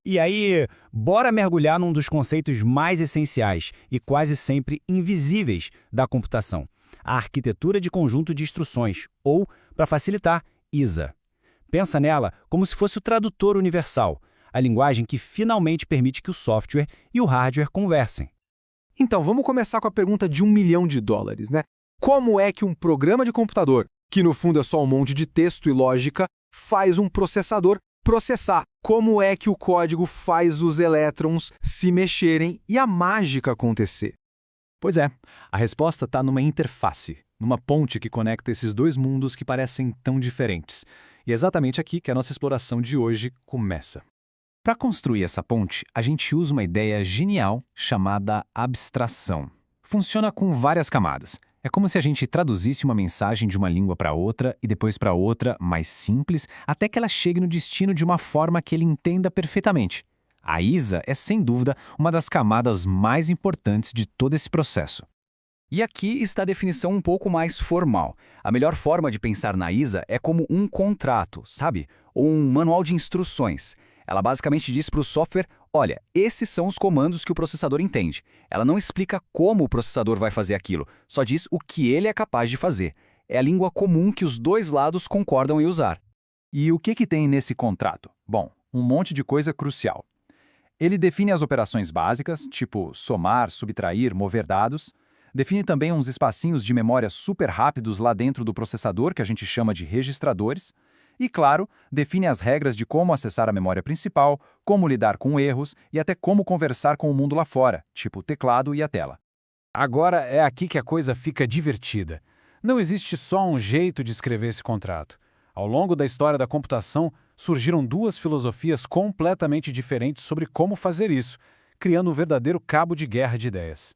E aí, bora mergulhar num dos conceitos mais essenciais e quase sempre invisíveis da computação: a arquitetura de conjunto de instruções, ou, para facilitar, ISA. Pensa nela como se fosse o tradutor universal, a linguagem que finalmente permite que o software e o hardware conversem. Então, vamos começar com a pergunta de $1 milhão, né? Como é que um programa de computador, que no fundo é só um monte de texto e lógica, faz um processador processar? Como é que o código faz os elétrons se mexerem e a mágica acontecer? Pois é, a resposta está numa interface, numa ponte que conecta esses dois mundos que parecem tão diferentes. E é exatamente aqui que a nossa exploração de hoje começa. Para construir essa ponte, a gente usa uma ideia genial chamada abstração. Funciona com várias camadas. É como se a gente traduzisse uma mensagem de uma língua para outra e depois para outra, mais simples, até que ela chegue no destino de uma forma que ele entenda perfeitamente. A ISA é, sem dúvida, uma das camadas mais importantes de todo esse processo. E aqui está a definição um pouco mais formal. A melhor forma de pensar na ISA é como um contrato, sabe? Ou um manual de instruções. Ela basicamente diz para o software: olha, esses são os comandos que o processador entende. Ela não explica como o processador vai fazer aquilo, só diz o que ele é capaz de fazer. É a língua comum que os dois lados concordam em usar. E o que tem nesse contrato? Bom, um monte de coisa crucial. Ele define as operações básicas, tipo somar, subtrair, mover dados. Define também uns espacinhos de memória super rápidos lá dentro do processador, que a gente chama de registradores. E, claro, define as regras de como acessar a memória principal, como lidar com erros e até como conversar com o mundo lá fora, tipo o teclado e a tela. Agora é aqui que a coisa fica divertida. Não existe só um jeito de escrever esse contrato. Ao longo da história da computação, surgiram duas filosofias completamente diferentes sobre como fazer isso, criando um verdadeiro cabo de guerra de ideias.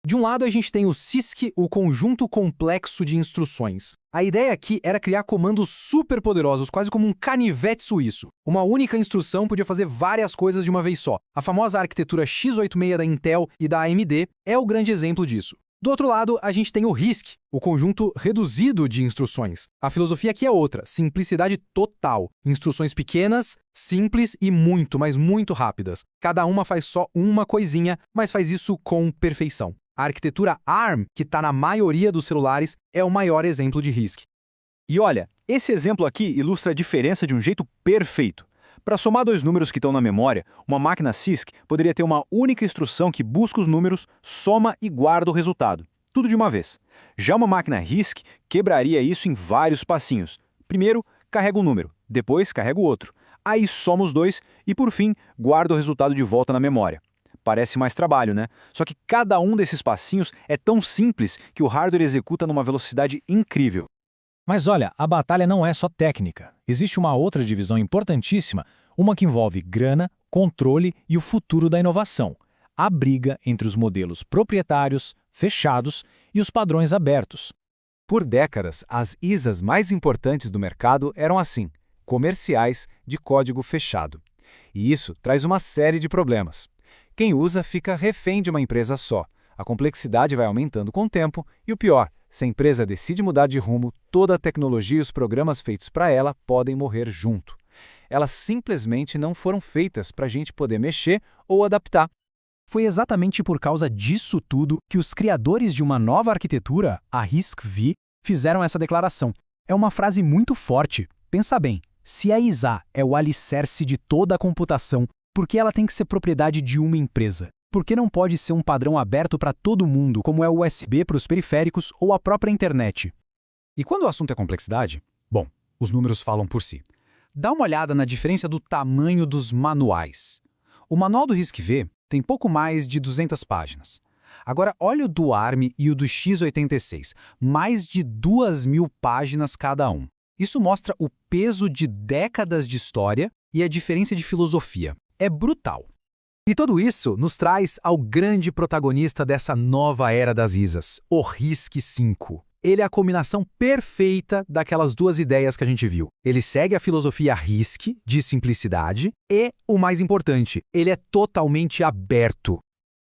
De um lado, a gente tem o CISC, o conjunto complexo de instruções. A ideia aqui era criar comandos super poderosos, quase como um canivete suíço. Uma única instrução podia fazer várias coisas de uma vez só. A famosa arquitetura x86 da Intel e da AMD é o grande exemplo disso. Do outro lado, a gente tem o RISC, o conjunto reduzido de instruções. A filosofia aqui é outra: simplicidade total. Instruções pequenas, simples e muito, mas muito rápidas. Cada uma faz só uma coisinha, mas faz isso com perfeição. A arquitetura ARM, que está na maioria dos celulares, é o maior exemplo de RISC. E olha, esse exemplo aqui ilustra a diferença de um jeito perfeito. Para somar dois números que estão na memória, uma máquina CISC poderia ter uma única instrução que busca os números, soma e guarda o resultado. Tudo de uma vez. Já uma máquina RISC quebraria isso em vários passinhos. Primeiro, carrega um número, depois carrega o outro. Aí soma os dois e, por fim, guarda o resultado de volta na memória. Parece mais trabalho, né? Só que cada um desses passinhos é tão simples que o hardware executa numa velocidade incrível. Mas olha, a batalha não é só técnica. Existe uma outra divisão importantíssima, uma que envolve grana, controle e o futuro da inovação. A briga entre os modelos proprietários, fechados e os padrões abertos. Por décadas, as ISAs mais importantes do mercado eram assim, comerciais de código fechado. E isso traz uma série de problemas. Quem usa fica refém de uma empresa só. A complexidade vai aumentando com o tempo e o pior, se a empresa decide mudar de rumo, toda a tecnologia e os programas feitos para ela podem morrer junto. Elas simplesmente não foram feitas para a gente poder mexer ou adaptar. Foi exatamente por causa disso tudo que os criadores de uma nova arquitetura, a RISC-V, fizeram essa declaração. É uma frase muito forte. Pensa bem, se a ISA é o alicerce de toda a computação, por que ela tem que ser propriedade de uma empresa? Por que não pode ser um padrão aberto para todo mundo, como é o USB para os periféricos ou a própria internet? E quando o assunto é complexidade, bom, os números falam por si. Dá uma olhada na diferença do tamanho dos manuais. O manual do RISC-V tem pouco mais de 200 páginas. Agora, olha o do ARM e o do x86, mais de 2.000 páginas cada um. Isso mostra o peso de décadas de história e a diferença de filosofia. É brutal. E tudo isso nos traz ao grande protagonista dessa nova era das ISAs, o RISC-V. Ele é a combinação perfeita daquelas duas ideias que a gente viu. Ele segue a filosofia RISC, de simplicidade, e, o mais importante, ele é totalmente aberto.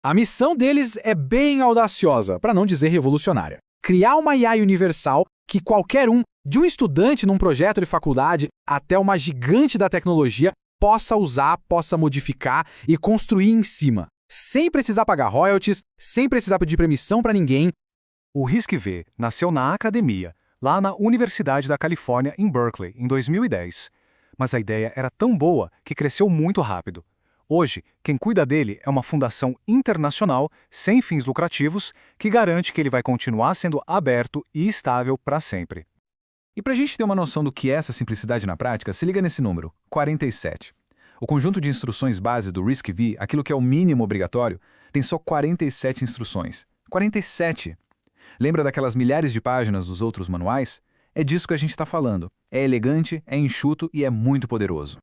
A missão deles é bem audaciosa, para não dizer revolucionária. Criar uma AI universal que qualquer um, De um estudante num projeto de faculdade até uma gigante da tecnologia possa usar, possa modificar e construir em cima, sem precisar pagar royalties, sem precisar pedir permissão para ninguém. O RISC-V nasceu na academia, lá na Universidade da Califórnia, em Berkeley, em 2010. Mas a ideia era tão boa que cresceu muito rápido. Hoje, quem cuida dele é uma fundação internacional, sem fins lucrativos, que garante que ele vai continuar sendo aberto e estável para sempre. E para a gente ter uma noção do que é essa simplicidade na prática, se liga nesse número, 47. O conjunto de instruções base do RISC-V, aquilo que é o mínimo obrigatório, tem só 47 instruções. 47! Lembra daquelas milhares de páginas dos outros manuais? É disso que a gente está falando. É elegante, é enxuto e é muito poderoso.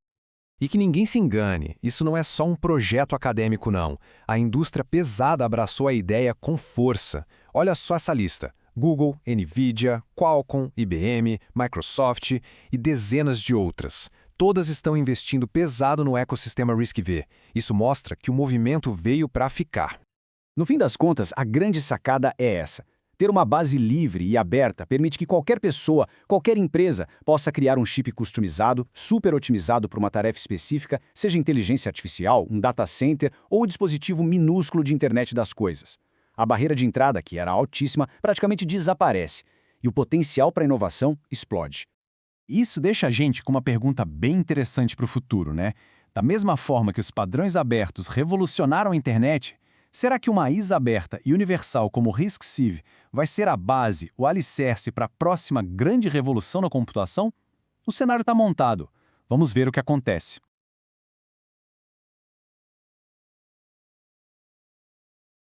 E que ninguém se engane, isso não é só um projeto acadêmico não. A indústria pesada abraçou a ideia com força. Olha só essa lista. Google, Nvidia, Qualcomm, IBM, Microsoft e dezenas de outras. Todas estão investindo pesado no ecossistema RISC-V. Isso mostra que o movimento veio para ficar. No fim das contas, a grande sacada é essa. Ter uma base livre e aberta permite que qualquer pessoa, qualquer empresa, possa criar um chip customizado, super otimizado para uma tarefa específica, seja inteligência artificial, um data center ou um dispositivo minúsculo de internet das coisas. A barreira de entrada, que era altíssima, praticamente desaparece, e o potencial para inovação explode. Isso deixa a gente com uma pergunta bem interessante para o futuro, né? Da mesma forma que os padrões abertos revolucionaram a internet, será que uma ISA aberta e universal como o RISC-V vai ser a base, o alicerce para a próxima grande revolução na computação? O cenário está montado. Vamos ver o que acontece.